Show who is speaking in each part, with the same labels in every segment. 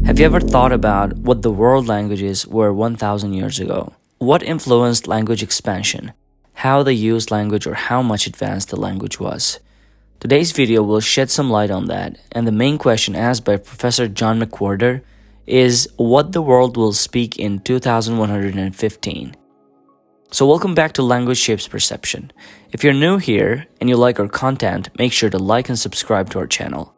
Speaker 1: Have you ever thought about what the world languages were 1,000 years ago? What influenced language expansion? How they used language or how much advanced the language was? Today's video will shed some light on that, and the main question asked by Professor John McWhorter is what the world will speak in 2115. So welcome back to Language Shapes Perception. If you're new here and you like our content, make sure to like and subscribe to our channel.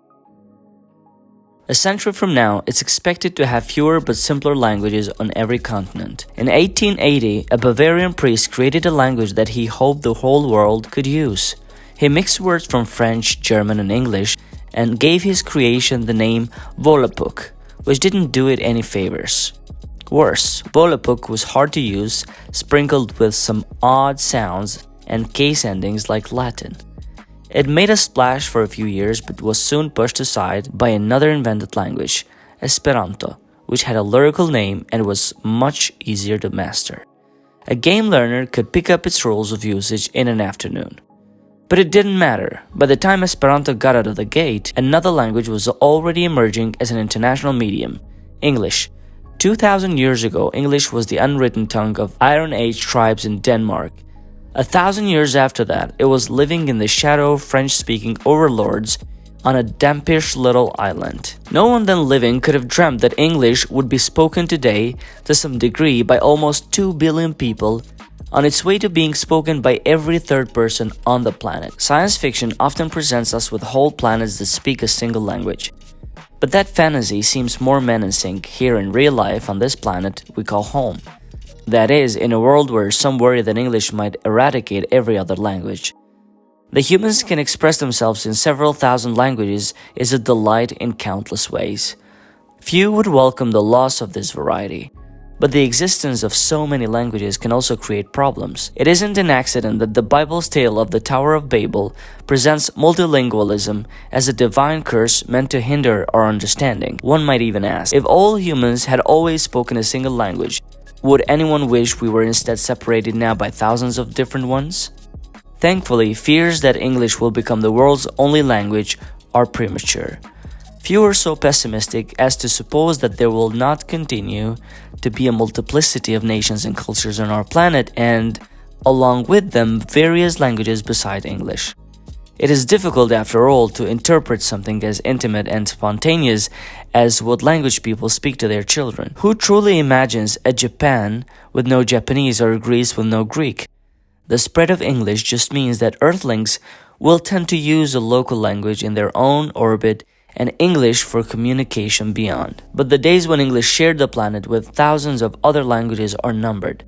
Speaker 1: A century from now, it's expected to have fewer but simpler languages on every continent. In 1880, a Bavarian priest created a language that he hoped the whole world could use. He mixed words from French, German, and English and gave his creation the name Volapük, which didn't do it any favors. Worse, Volapük was hard to use, sprinkled with some odd sounds and case endings like Latin. It made a splash for a few years but was soon pushed aside by another invented language, Esperanto, which had a lyrical name and was much easier to master. A game learner could pick up its rules of usage in an afternoon. But it didn't matter. By the time Esperanto got out of the gate, another language was already emerging as an international medium, English. 2,000 years ago, English was the unwritten tongue of Iron Age tribes in Denmark. 1,000 years after that, it was living in the shadow of French-speaking overlords on a dampish little island. No one then living could have dreamt that English would be spoken today to some degree by almost 2 billion people, on its way to being spoken by every third person on the planet. Science fiction often presents us with whole planets that speak a single language. But that fantasy seems more menacing here in real life on this planet we call home. That is, in a world where some worry that English might eradicate every other language. The humans can express themselves in several thousand languages is a delight in countless ways. Few would welcome the loss of this variety. But the existence of so many languages can also create problems. It isn't an accident that the Bible's tale of the Tower of Babel presents multilingualism as a divine curse meant to hinder our understanding. One might even ask, if all humans had always spoken a single language, would anyone wish we were instead separated now by thousands of different ones? Thankfully, fears that English will become the world's only language are premature. Few are so pessimistic as to suppose that there will not continue to be a multiplicity of nations and cultures on our planet and, along with them, various languages beside English. It is difficult, after all, to interpret something as intimate and spontaneous as what language people speak to their children. Who truly imagines a Japan with no Japanese or a Greece with no Greek? The spread of English just means that Earthlings will tend to use a local language in their own orbit and English for communication beyond. But the days when English shared the planet with thousands of other languages are numbered.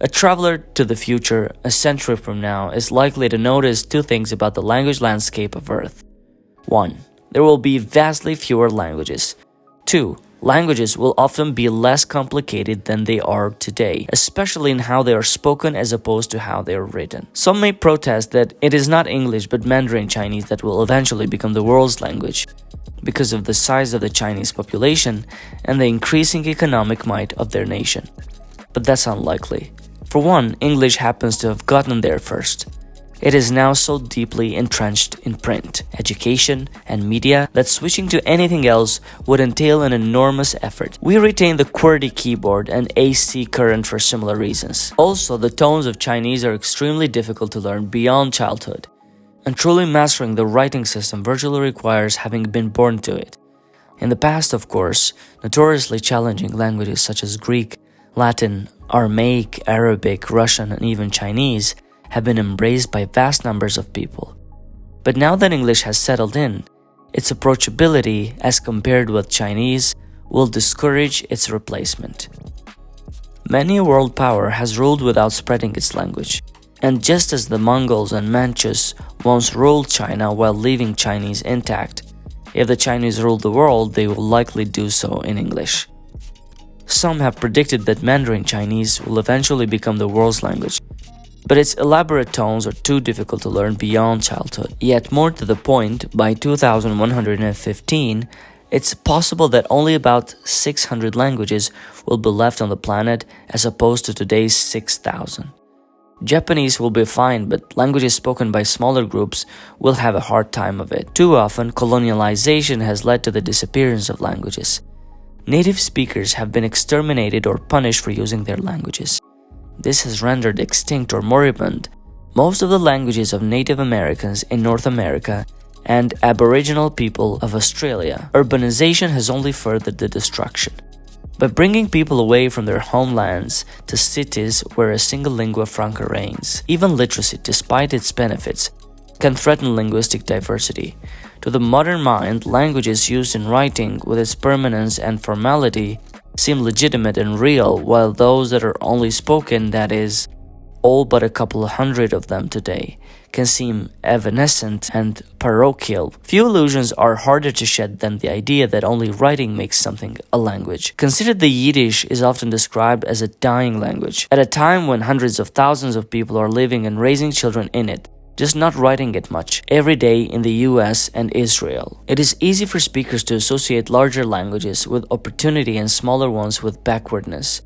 Speaker 1: A traveler to the future, a century from now, is likely to notice two things about the language landscape of Earth. 1. There will be vastly fewer languages. 2. Languages will often be less complicated than they are today, especially in how they are spoken as opposed to how they are written. Some may protest that it is not English but Mandarin Chinese that will eventually become the world's language, because of the size of the Chinese population and the increasing economic might of their nation. But that's unlikely. For one, English happens to have gotten there first. It is now so deeply entrenched in print, education, and media that switching to anything else would entail an enormous effort. We retain the QWERTY keyboard and AC current for similar reasons. Also, the tones of Chinese are extremely difficult to learn beyond childhood. And truly mastering the writing system virtually requires having been born to it. In the past, of course, notoriously challenging languages such as Greek, Latin, Aramaic, Arabic, Russian, and even Chinese have been embraced by vast numbers of people. But now that English has settled in, its approachability as compared with Chinese will discourage its replacement. Many a world power has ruled without spreading its language. And just as the Mongols and Manchus once ruled China while leaving Chinese intact, if the Chinese rule the world, they will likely do so in English. Some have predicted that Mandarin Chinese will eventually become the world's language, but its elaborate tones are too difficult to learn beyond childhood. Yet more to the point, by 2115, it's possible that only about 600 languages will be left on the planet as opposed to today's 6,000. Japanese will be fine, but languages spoken by smaller groups will have a hard time of it. Too often, colonialization has led to the disappearance of languages. native speakers have been exterminated or punished for using their languages. This has rendered extinct or moribund most of the languages of Native Americans in North America and Aboriginal people of Australia. Urbanization has only furthered the destruction. By bringing people away from their homelands to cities where a single lingua franca reigns, even literacy, despite its benefits, can threaten linguistic diversity. To the modern mind, languages used in writing, with its permanence and formality, seem legitimate and real, while those that are only spoken, that is, all but a couple hundred of them today, can seem evanescent and parochial. Few illusions are harder to shed than the idea that only writing makes something a language. Consider the Yiddish is often described as a dying language, at a time when hundreds of thousands of people are living and raising children in it, just not writing it much, every day in the US and Israel. It is easy for speakers to associate larger languages with opportunity and smaller ones with backwardness,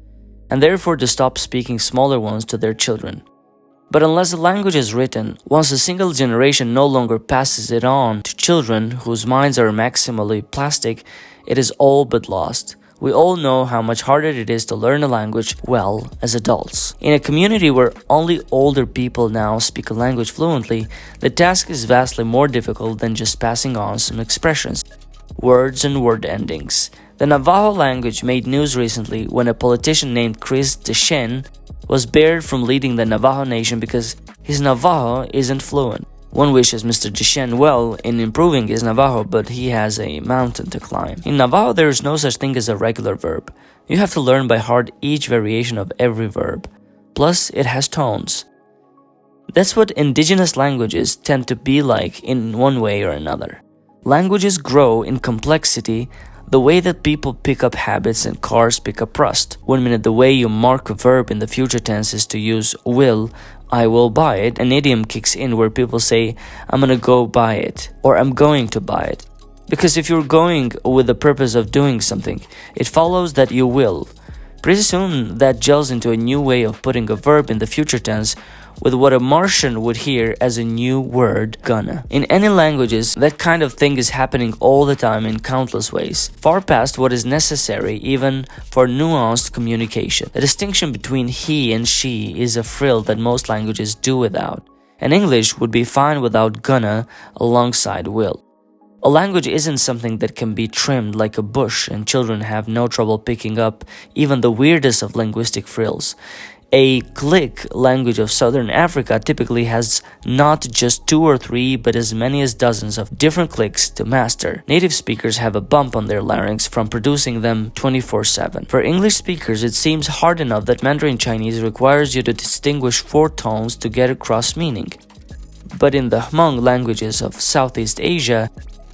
Speaker 1: and therefore to stop speaking smaller ones to their children. But unless a language is written, once a single generation no longer passes it on to children whose minds are maximally plastic, it is all but lost. We all know how much harder it is to learn a language well as adults. In a community where only older people now speak a language fluently, the task is vastly more difficult than just passing on some expressions, words and word endings. The Navajo language made news recently when a politician named Chris Dechen was barred from leading the Navajo Nation because his Navajo isn't fluent. One wishes Mr. Dechen well in improving his Navajo, but he has a mountain to climb. In Navajo, there is no such thing as a regular verb. You have to learn by heart each variation of every verb. Plus, it has tones. That's what indigenous languages tend to be like in one way or another. Languages grow in complexity the way that people pick up habits and cars pick up rust. 1 minute the way you mark a verb in the future tense is to use will, I will buy it. An idiom kicks in where people say, I'm gonna go buy it, or I'm going to buy it. Because if you're going with the purpose of doing something, it follows that you will. Pretty soon that gels into a new way of putting a verb in the future tense with what a Martian would hear as a new word, gonna. In any languages, that kind of thing is happening all the time in countless ways, far past what is necessary even for nuanced communication. The distinction between he and she is a frill that most languages do without, and English would be fine without gonna alongside will. A language isn't something that can be trimmed like a bush, and children have no trouble picking up even the weirdest of linguistic frills. A click language of Southern Africa typically has not just 2 or 3, but as many as dozens of different clicks to master. Native speakers have a bump on their larynx from producing them 24/7. For English speakers, it seems hard enough that Mandarin Chinese requires you to distinguish 4 tones to get across meaning. But in the Hmong languages of Southeast Asia,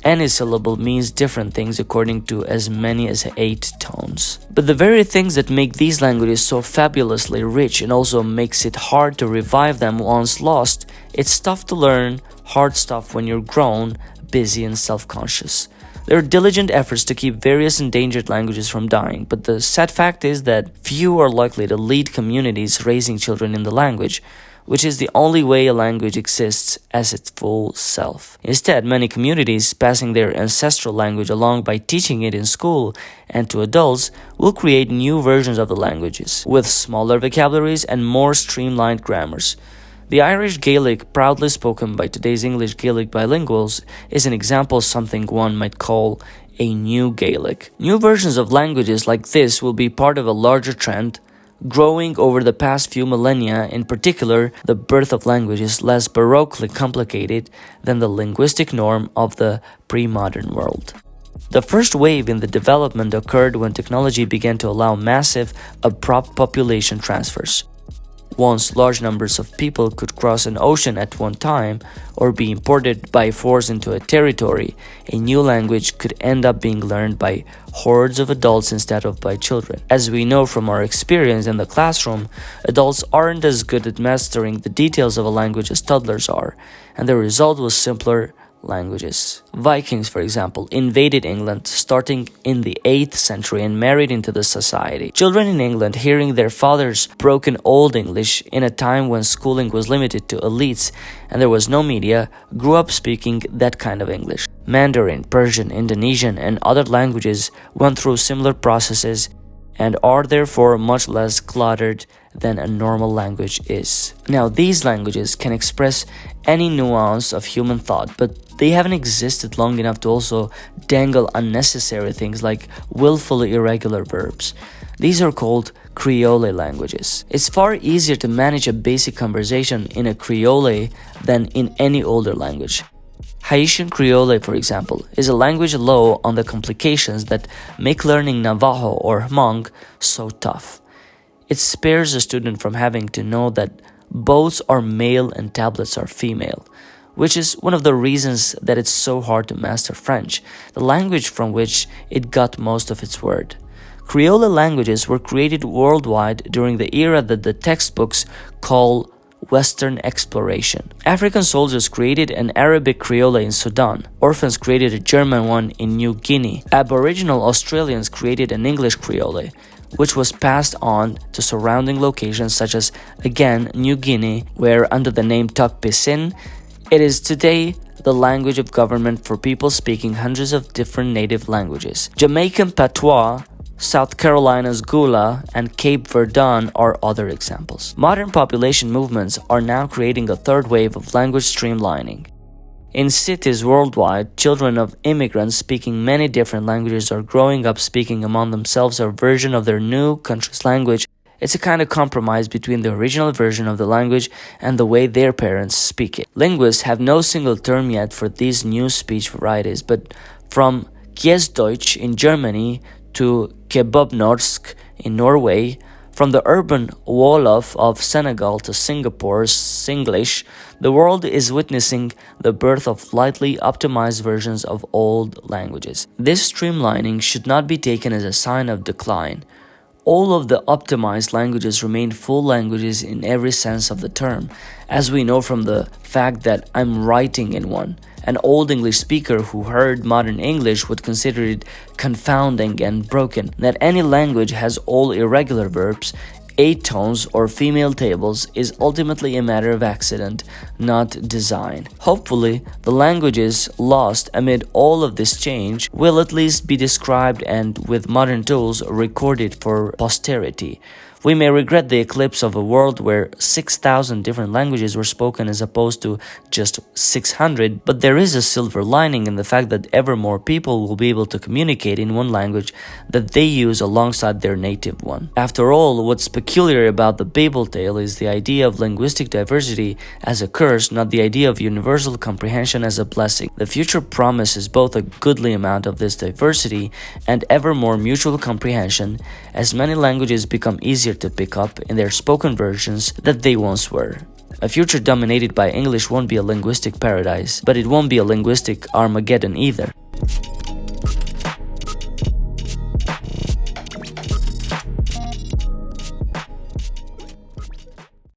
Speaker 1: any syllable means different things according to as many as 8 tones. But the very things that make these languages so fabulously rich and also makes it hard to revive them once lost, it's tough to learn, hard stuff when you're grown, busy and self-conscious. There are diligent efforts to keep various endangered languages from dying, but the sad fact is that few are likely to lead communities raising children in the language, which is the only way a language exists as its full self. Instead, many communities, passing their ancestral language along by teaching it in school and to adults, will create new versions of the languages, with smaller vocabularies and more streamlined grammars. The Irish Gaelic, proudly spoken by today's English Gaelic bilinguals, is an example of something one might call a new Gaelic. New versions of languages like this will be part of a larger trend, growing over the past few millennia, in particular, the birth of languages less baroquely complicated than the linguistic norm of the pre-modern world. The first wave in the development occurred when technology began to allow massive, abrupt population transfers. Once large numbers of people could cross an ocean at one time or be imported by force into a territory, a new language could end up being learned by hordes of adults instead of by children. As we know from our experience in the classroom, adults aren't as good at mastering the details of a language as toddlers are, and the result was simpler, languages. Vikings, for example, invaded England starting in the 8th century and married into the society. Children in England, hearing their fathers' broken Old English in a time when schooling was limited to elites and there was no media, grew up speaking that kind of English. Mandarin, Persian, Indonesian, and other languages went through similar processes and are therefore much less cluttered than a normal language is. Now, these languages can express any nuance of human thought, but they haven't existed long enough to also dangle unnecessary things like willfully irregular verbs. These are called Creole languages. It's far easier to manage a basic conversation in a Creole than in any older language. Haitian Creole, for example, is a language low on the complications that make learning Navajo or Hmong so tough. It spares a student from having to know that boats are male and tablets are female, which is one of the reasons that it's so hard to master French, the language from which it got most of its word. Creole languages were created worldwide during the era that the textbooks call Western exploration. African soldiers created an Arabic Creole in Sudan. Orphans created a German one in New Guinea. Aboriginal Australians created an English Creole, which was passed on to surrounding locations such as, again, New Guinea, where under the name Tok Pisin, it is today the language of government for people speaking hundreds of different native languages. Jamaican Patois, South Carolina's Gula, and Cape Verdon are other examples. Modern population movements are now creating a third wave of language streamlining. In cities worldwide, children of immigrants speaking many different languages are growing up speaking among themselves a version of their new country's language. It's a kind of compromise between the original version of the language and the way their parents speak it. Linguists have no single term yet for these new speech varieties, but from Kiesdeutsch in Germany to Kebabnorsk in Norway, from the urban Wolof of Senegal to Singapore's Singlish, the world is witnessing the birth of slightly optimized versions of old languages. This streamlining should not be taken as a sign of decline. All of the optimized languages remain full languages in every sense of the term, as we know from the fact that I'm writing in one. An Old English speaker who heard modern English would consider it confounding and broken. That any language has all irregular verbs, 8 tones, or female tables is ultimately a matter of accident, not design. Hopefully, the languages lost amid all of this change will at least be described and, with modern tools, recorded for posterity. We may regret the eclipse of a world where 6,000 different languages were spoken as opposed to just 600, but there is a silver lining in the fact that ever more people will be able to communicate in one language that they use alongside their native one. After all, what's peculiar about the Babel tale is the idea of linguistic diversity as a curse, not the idea of universal comprehension as a blessing. The future promises both a goodly amount of this diversity and ever more mutual comprehension as many languages become easier to pick up in their spoken versions that they once were. A future dominated by English won't be a linguistic paradise, but it won't be a linguistic Armageddon either.